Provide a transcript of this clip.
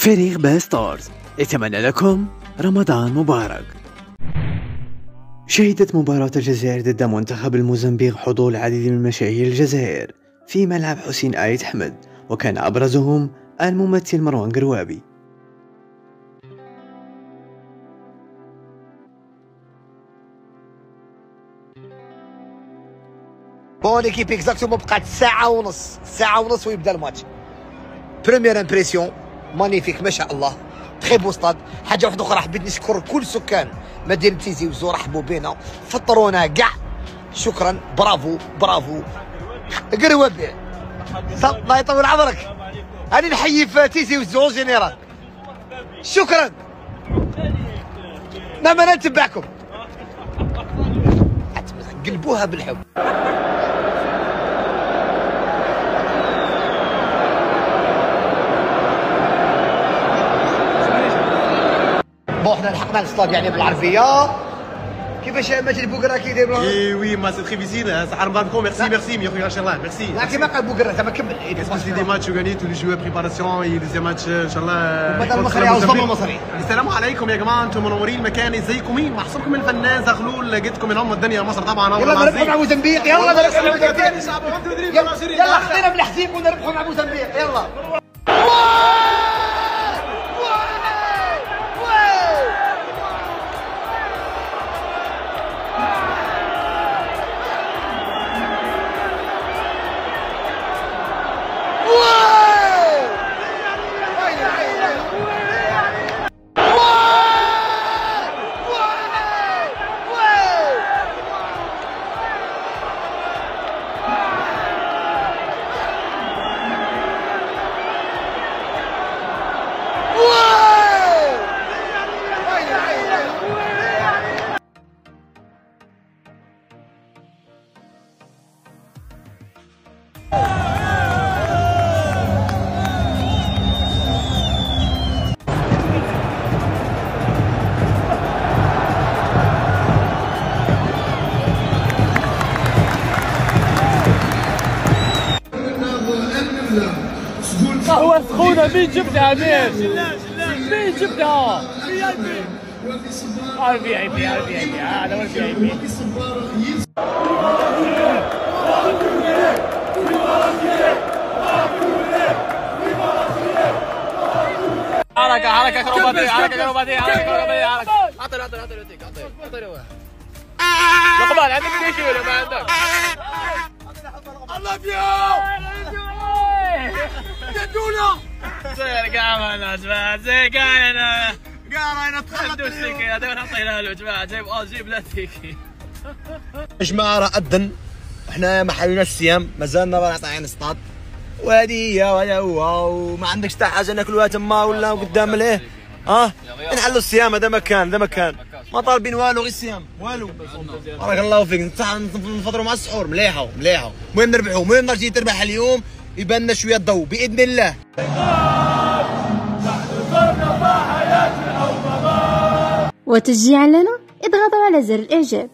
فريق باستارز يتمنى لكم رمضان مبارك. شهدت مباراة الجزائر ضد منتخب الموزمبيق حضور العديد من مشاهير الجزائر في ملعب حسين آيت حمد، وكان أبرزهم الممثل مروان قروابي. بون ليكيب اكزاكتومون بقات ساعة ونص ويبدا الماتش. بريمير امبريسيون مانيفيك ما شاء الله، تخي بو ستاد. حاجة واحدة أخرى حبيت نشكر كل سكان مدينة تيزي وزو، رحبوا بينا فطرونا كاع، شكرا، برافو برافو قروابي. الله يطول عمرك، أنا نحيي في تيزي وزو جينيرال، شكرا. نعم أنا نتبعكم، قلبوها بالحب. بون حنا لحقنا الاسطاد يعني بالعربيه. كيفاش ماجد بوقرا كيدير؟ اي وي ما سي تري فيزين صح رمضانكم. ميرسي يا خويا ان شاء الله. ميرسي. لا كيما قال بوقرا زعما كمل. سي دي ماتش وغاني تو لي جو بريباراسيون اي دوزيام ماتش ان شاء الله. بدل المصري او الضم المصري. السلام عليكم يا جماعه، انتم منورين المكان. ازيكم؟ محصوركم الفنان زغلول، لقيتكم من ام الدنيا مصر طبعا. يلا نربحوا مع موزمبيق، يلا نربحوا مع موزمبيق، يلا خلينا بالحزيم ونربحوا مع موزمبيق، يلا. قهوة سخونة مين جبتها؟ مين جبتها؟ في اي بي هذا هو الفي اي بي. حركة كروباتية عطي لقمان عندك اللي يشيله ما عندك. الله جدونا زي كامل جماعة، زي كاينة قاعدة نتخلط السكين هذا نعطيها له جماعة. جيب لا تيكي يا جماعة راه أذن، احنا ما حليناش الصيام، مازالنا راه طايحين الصطاد، وهذه هي وهذا هو، وما عندكش حتى حاجة ناكلوها تما ولا قدام ليه؟ نحلوا الصيام. هذا مكان ما طالبين والو، غير الصيام والو. بارك الله فيك، نفطروا مع السحور مليحة. المهم نربحوا، المهم نرجع تربح اليوم يبان لنا شوية ضوء بإذن الله. وتشجيعا لنا اضغطوا على زر الإعجاب.